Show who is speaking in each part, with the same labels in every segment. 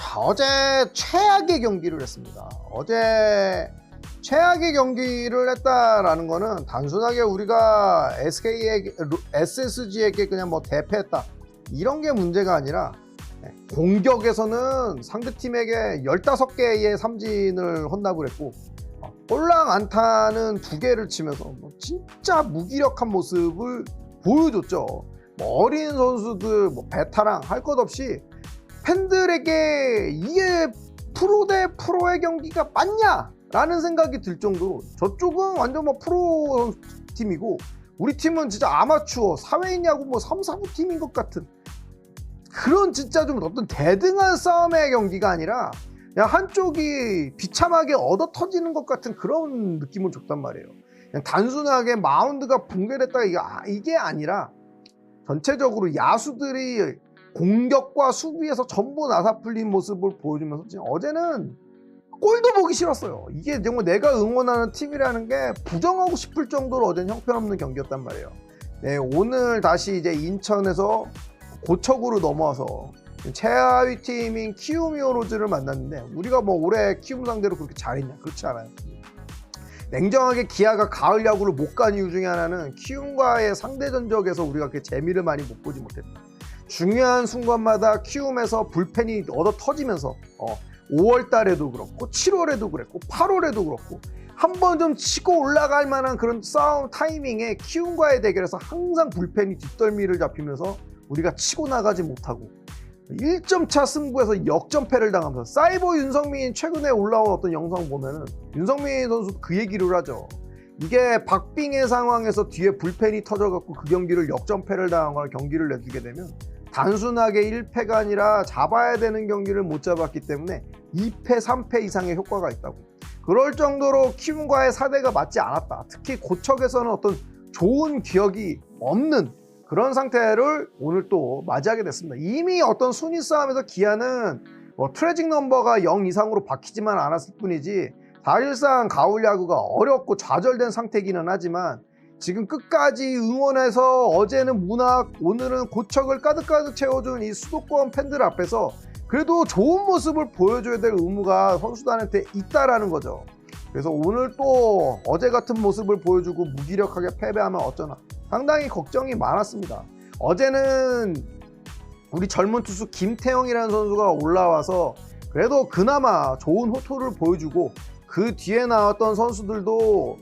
Speaker 1: 자, 어제 최악의 경기를 했습니다. 어제 최악의 경기를 했다라는 거는 단순하게 우리가 SSG에게 그냥 뭐 대패했다 이런 게 문제가 아니라 공격에서는 상대팀에게 15개의 삼진을 헌납을 했고 꼴랑 안타는 2개를 치면서 진짜 무기력한 모습을 보여줬죠. 어린 선수들, 베테랑 할 것 없이 팬들에게 이게 프로 대 프로의 경기가 맞냐? 라는 생각이 들 정도로 저쪽은 완전 프로 팀이고 우리 팀은 진짜 아마추어, 사회인 야구 3, 4부 팀인 것 같은 그런 진짜 좀 어떤 대등한 싸움의 경기가 아니라 그냥 한쪽이 비참하게 얻어 터지는 것 같은 그런 느낌을 줬단 말이에요. 그냥 단순하게 마운드가 붕괴됐다 이게 아니라 전체적으로 야수들이 공격과 수비에서 전부 나사풀린 모습을 보여주면서 어제는 꼴도 보기 싫었어요. 이게 정말 내가 응원하는 팀이라는 게 부정하고 싶을 정도로 어제는 형편없는 경기였단 말이에요. 네, 오늘 다시 이제 인천에서 고척으로 넘어와서 최하위 팀인 키움 히어로즈를 만났는데 우리가 올해 키움 상대로 그렇게 잘했냐? 그렇지 않아요. 냉정하게 기아가 가을 야구를 못 간 이유 중에 하나는 키움과의 상대 전적에서 우리가 그렇게 재미를 많이 못 보지 못했다. 중요한 순간마다 키움에서 불펜이 얻어 터지면서 5월 달에도 그렇고 7월에도 그랬고 8월에도 그렇고 한 번 좀 치고 올라갈 만한 그런 싸움 타이밍에 키움과의 대결에서 항상 불펜이 뒷덜미를 잡히면서 우리가 치고 나가지 못하고 1점 차 승부에서 역전패를 당하면서 사이버 윤성민 최근에 올라온 어떤 영상 보면은 윤성민 선수 그 얘기를 하죠. 이게 박빙의 상황에서 뒤에 불펜이 터져갖고 그 경기를 역전패를 당하거나 경기를 내주게 되면 단순하게 1패가 아니라 잡아야 되는 경기를 못 잡았기 때문에 2패, 3패 이상의 효과가 있다고. 그럴 정도로 키움과의 사대가 맞지 않았다. 특히 고척에서는 어떤 좋은 기억이 없는 그런 상태를 오늘 또 맞이하게 됐습니다. 이미 어떤 순위 싸움에서 기아는 트래직 넘버가 0 이상으로 바뀌지만 않았을 뿐이지 사실상 가을 야구가 어렵고 좌절된 상태이기는 하지만 지금 끝까지 응원해서 어제는 문학, 오늘은 고척을 가득가득 채워준 이 수도권 팬들 앞에서 그래도 좋은 모습을 보여줘야 될 의무가 선수단한테 있다라는 거죠. 그래서 오늘 또 어제 같은 모습을 보여주고 무기력하게 패배하면 어쩌나 상당히 걱정이 많았습니다. 어제는 우리 젊은 투수 김태형이라는 선수가 올라와서 그래도 그나마 좋은 호투를 보여주고 그 뒤에 나왔던 선수들도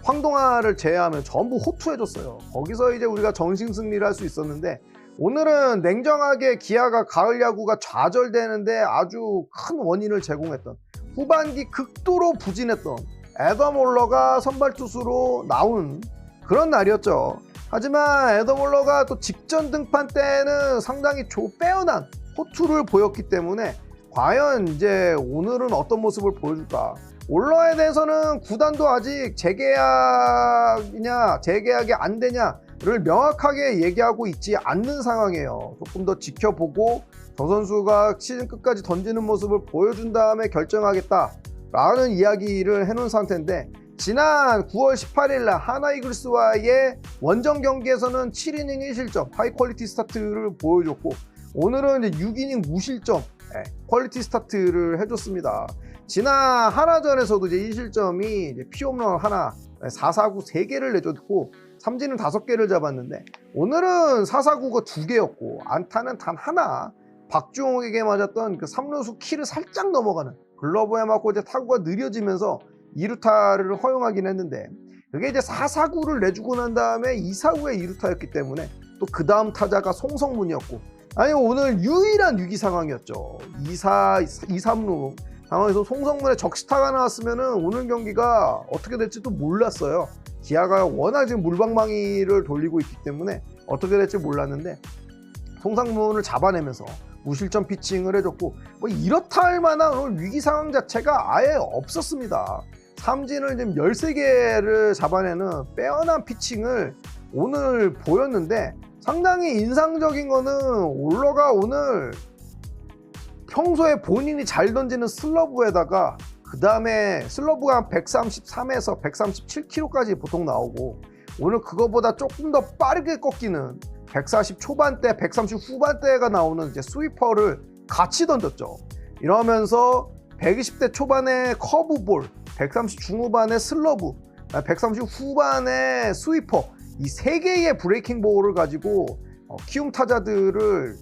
Speaker 1: 황동아를 제외하면 전부 호투해줬어요. 거기서 이제 우리가 정신 승리를 할 수 있었는데 오늘은 냉정하게 기아가 가을 야구가 좌절되는데 아주 큰 원인을 제공했던 후반기 극도로 부진했던 애덤 올러가 선발 투수로 나온 그런 날이었죠. 하지만 애덤 올러가 또 직전 등판 때는 상당히 빼어난 호투를 보였기 때문에 과연 이제 오늘은 어떤 모습을 보여줄까. 올러에 대해서는 구단도 아직 재계약이냐 재계약이 안 되냐를 명확하게 얘기하고 있지 않는 상황이에요. 조금 더 지켜보고 저 선수가 시즌 끝까지 던지는 모습을 보여준 다음에 결정하겠다라는 이야기를 해놓은 상태인데 지난 9월 18일 날 하나 이글스와의 원정 경기에서는 7이닝 1실점 하이 퀄리티 스타트를 보여줬고 오늘은 이제 6이닝 무실점 퀄리티 스타트를 해줬습니다. 지난 하나전에서도 이제 1실점이 이제 피홈런 하나, 4사구 3개를 내줬고 삼진은 5개를 잡았는데 오늘은 4사구가 2개였고 안타는 단 하나. 박주홍에게 맞았던 그 3루수 키를 살짝 넘어가는 글러브에 맞고 이제 타구가 느려지면서 2루타를 허용하긴 했는데 그게 이제 4사구를 내주고 난 다음에 2사구의 2루타였기 때문에 또 그 다음 타자가 송성문이었고 아니 오늘 유일한 위기 상황이었죠. 2-3루 상황에서 송성문의 적시타가 나왔으면은 오늘 경기가 어떻게 될지도 몰랐어요. 기아가 워낙 지금 물방망이를 돌리고 있기 때문에 어떻게 될지 몰랐는데 송성문을 잡아내면서 무실점 피칭을 해줬고 이렇다 할 만한 오늘 위기 상황 자체가 아예 없었습니다. 삼진을 지금 13개를 잡아내는 빼어난 피칭을 오늘 보였는데 상당히 인상적인 거는 올러가 오늘 평소에 본인이 잘 던지는 슬러브에다가 그 다음에 슬러브가 133에서 137km까지 보통 나오고 오늘 그거보다 조금 더 빠르게 꺾이는 140 초반대, 130 후반대가 나오는 이제 스위퍼를 같이 던졌죠. 이러면서 120대 초반의 커브볼, 130 중후반의 슬러브, 130 후반의 스위퍼, 이 세 개의 브레이킹 볼을 가지고 키움 타자들을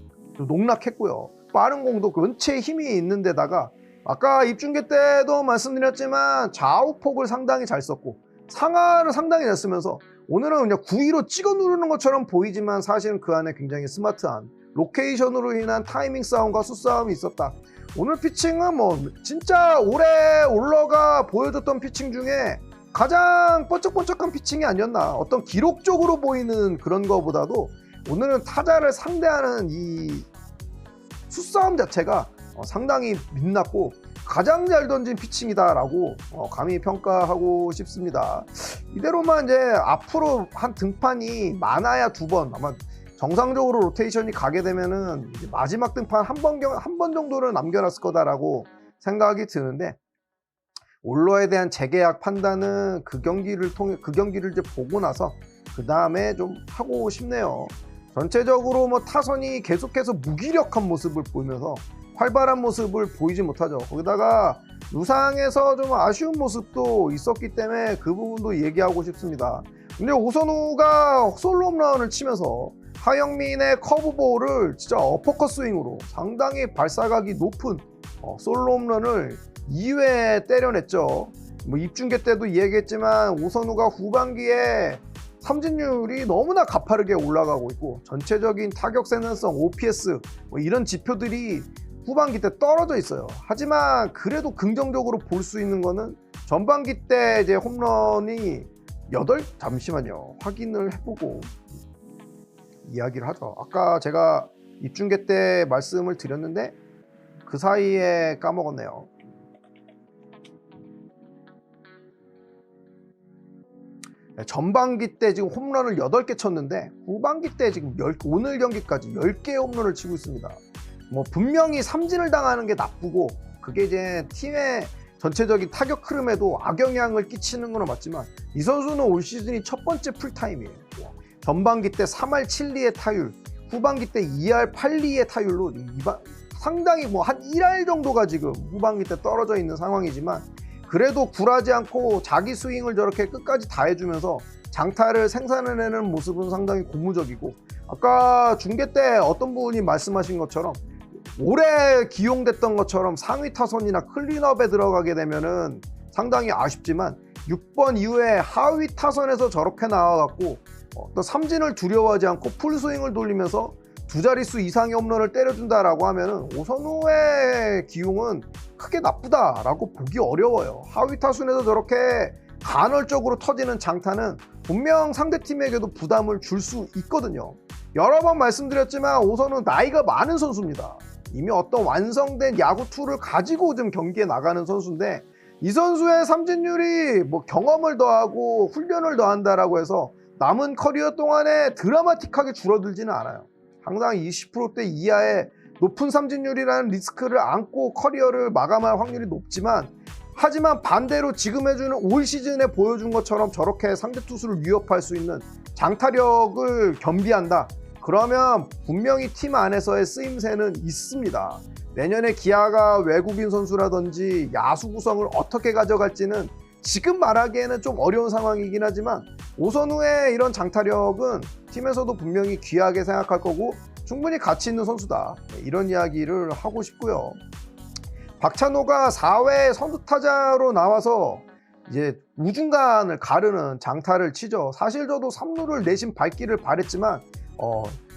Speaker 1: 농락했고요. 빠른 공도 원체 힘이 있는 데다가 아까 입중계 때도 말씀드렸지만 좌우폭을 상당히 잘 썼고 상하를 상당히 잘 쓰면서 오늘은 그냥 9위로 찍어 누르는 것처럼 보이지만 사실은 그 안에 굉장히 스마트한 로케이션으로 인한 타이밍 싸움과 수싸움이 있었다. 오늘 피칭은 뭐 진짜 올해 올러가 보여줬던 피칭 중에 가장 번쩍번쩍한 피칭이 아니었나. 어떤 기록적으로 보이는 그런 거보다도 오늘은 타자를 상대하는 이 수싸움 자체가 상당히 빛났고 가장 잘 던진 피칭이다라고 감히 평가하고 싶습니다. 이대로만 이제 앞으로 한 등판이 많아야 2번, 아마 정상적으로 로테이션이 가게 되면은 마지막 등판 한 번 정도를 남겨놨을 거다라고 생각이 드는데, 올러에 대한 재계약 판단은 그 경기를 이제 보고 나서 그 다음에 좀 하고 싶네요. 전체적으로 뭐 타선이 계속해서 무기력한 모습을 보이면서 활발한 모습을 보이지 못하죠. 거기다가 루상에서 좀 아쉬운 모습도 있었기 때문에 그 부분도 얘기하고 싶습니다. 근데 오선우가 솔로 홈런을 치면서 하영민의 커브볼을 진짜 어퍼컷 스윙으로 상당히 발사각이 높은 솔로 홈런을 2회 때려냈죠. 뭐 입중계 때도 얘기했지만 오선우가 후반기에 삼진율이 너무나 가파르게 올라가고 있고 전체적인 타격 생산성, OPS 뭐 이런 지표들이 후반기 때 떨어져 있어요. 하지만 그래도 긍정적으로 볼 수 있는 거는 전반기 때 이제 홈런이 잠시만요. 확인을 해보고 이야기를 하죠. 아까 제가 입중계 때 말씀을 드렸는데 그 사이에 까먹었네요. 전반기 때 지금 홈런을 8개 쳤는데 후반기 때 지금 오늘 경기까지 10개의 홈런을 치고 있습니다. 뭐 분명히 삼진을 당하는 게 나쁘고 그게 이제 팀의 전체적인 타격 흐름에도 악영향을 끼치는 건 맞지만 이 선수는 올 시즌이 첫 번째 풀타임이에요. 전반기 때 3할 7리의 타율, 후반기 때 2할 8리의 타율로 상당히 뭐 한 1할 정도가 지금 후반기 때 떨어져 있는 상황이지만 그래도 굴하지 않고 자기 스윙을 저렇게 끝까지 다 해주면서 장타를 생산해내는 모습은 상당히 고무적이고, 아까 중계 때 어떤 분이 말씀하신 것처럼 올해 기용됐던 것처럼 상위 타선이나 클린업에 들어가게 되면은 상당히 아쉽지만 6번 이후에 하위 타선에서 저렇게 나와갖고 또 삼진을 두려워하지 않고 풀스윙을 돌리면서 두 자릿수 이상의 홈런을 때려준다라고 하면은 오선우의 기용은 크게 나쁘다라고 보기 어려워요. 하위 타순에서 저렇게 간헐적으로 터지는 장타는 분명 상대팀에게도 부담을 줄 수 있거든요. 여러 번 말씀드렸지만 오선우 나이가 많은 선수입니다. 이미 어떤 완성된 야구 툴을 가지고 좀 경기에 나가는 선수인데 이 선수의 삼진율이 뭐 경험을 더하고 훈련을 더한다라고 해서 남은 커리어 동안에 드라마틱하게 줄어들지는 않아요. 항상 20%대 이하의 높은 삼진율이라는 리스크를 안고 커리어를 마감할 확률이 높지만, 하지만 반대로 지금 해주는 올 시즌에 보여준 것처럼 저렇게 상대 투수를 위협할 수 있는 장타력을 겸비한다. 그러면 분명히 팀 안에서의 쓰임새는 있습니다. 내년에 기아가 외국인 선수라든지 야수 구성을 어떻게 가져갈지는 지금 말하기에는 좀 어려운 상황이긴 하지만 오선우의 이런 장타력은 팀에서도 분명히 귀하게 생각할 거고 충분히 가치 있는 선수다, 이런 이야기를 하고 싶고요. 박찬호가 4회 선두타자로 나와서 이제 우중간을 가르는 장타를 치죠. 사실 저도 3루를 내심 밟기를 바랬지만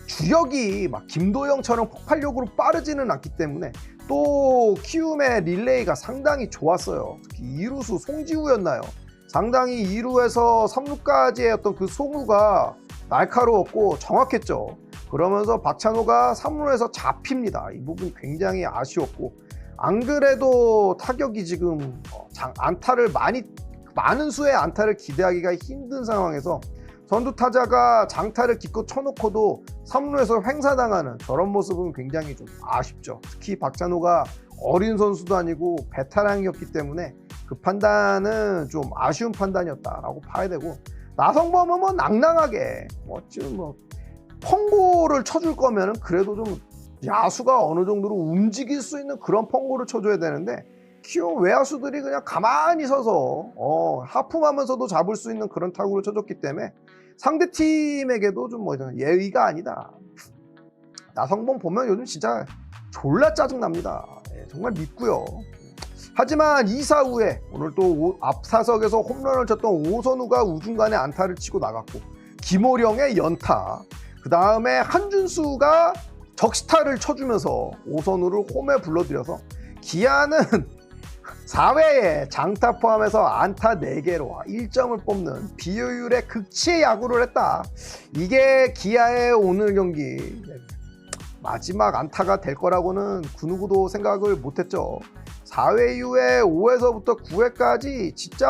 Speaker 1: 주력이 막 김도영처럼 폭발력으로 빠르지는 않기 때문에 또 키움의 릴레이가 상당히 좋았어요. 특히 2루수 송지우였나요? 상당히 2루에서 3루까지의 어떤 그 송구가 날카로웠고 정확했죠. 그러면서 박찬호가 3루에서 잡힙니다. 이 부분이 굉장히 아쉬웠고, 안 그래도 타격이 지금 안타를 많은 수의 안타를 기대하기가 힘든 상황에서 선두 타자가 장타를 기껏 쳐놓고도 3루에서 횡사당하는 저런 모습은 굉장히 좀 아쉽죠. 특히 박찬호가 어린 선수도 아니고 베테랑이었기 때문에 그 판단은 좀 아쉬운 판단이었다라고 봐야 되고, 나성범은 뭐 낭낭하게 지금 펑고를 쳐줄 거면은 그래도 좀 야수가 어느 정도로 움직일 수 있는 그런 펑고를 쳐줘야 되는데 키움 외야수들이 그냥 가만히 서서 하품하면서도 잡을 수 있는 그런 타구를 쳐줬기 때문에 상대팀에게도 좀 예의가 아니다. 나성범 보면 요즘 진짜 졸라 짜증납니다. 정말 밉고요. 하지만 2사 후에 오늘 또 앞사석에서 홈런을 쳤던 오선우가 우중간에 안타를 치고 나갔고 김호령의 연타, 그 다음에 한준수가 적시타를 쳐주면서 오선우를 홈에 불러들여서 기아는 4회에 장타 포함해서 안타 4개로 1점을 뽑는 비효율의 극치의 야구를 했다. 이게 기아의 오늘 경기 마지막 안타가 될 거라고는 그 누구도 생각을 못했죠. 4회 이후에 5회서부터 9회까지 진짜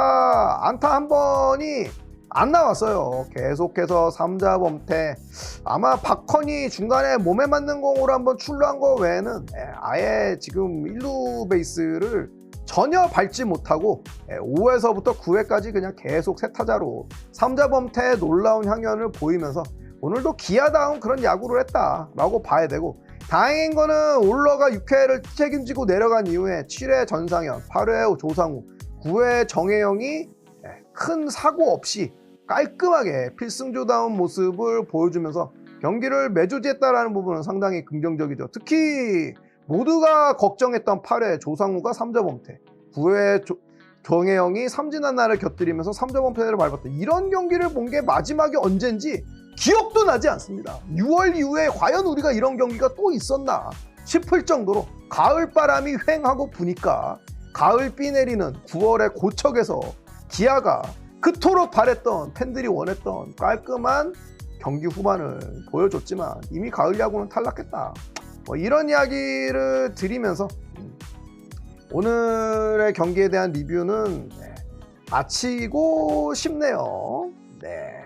Speaker 1: 안타 한 번이 안 나왔어요. 계속해서 3자 범퇴. 아마 박헌이 중간에 몸에 맞는 공으로 한번 출루한 거 외에는 아예 지금 1루 베이스를 전혀 밟지 못하고 5회서부터 9회까지 그냥 계속 세타자로 3자 범퇴의 놀라운 향연을 보이면서 오늘도 기아다운 그런 야구를 했다라고 봐야 되고, 다행인 거는 올러가 6회를 책임지고 내려간 이후에 7회 전상현, 8회 조상우, 9회 정혜영이 큰 사고 없이 깔끔하게 필승조다운 모습을 보여주면서 경기를 매조지했다라는 부분은 상당히 긍정적이죠. 특히 모두가 걱정했던 8회 조상우가 3자 범퇴, 9회 정혜영이 삼진 하나를 곁들이면서 3자 범퇴를 밟았다. 이런 경기를 본 게 마지막이 언젠지 기억도 나지 않습니다. 6월 이후에 과연 우리가 이런 경기가 또 있었나 싶을 정도로 가을바람이 휑하고 부니까 가을비 내리는 9월의 고척에서 기아가 그토록 바랬던, 팬들이 원했던 깔끔한 경기 후반을 보여줬지만 이미 가을 야구는 탈락했다. 이런 이야기를 드리면서 오늘의 경기에 대한 리뷰는 마치고 싶네요. 네.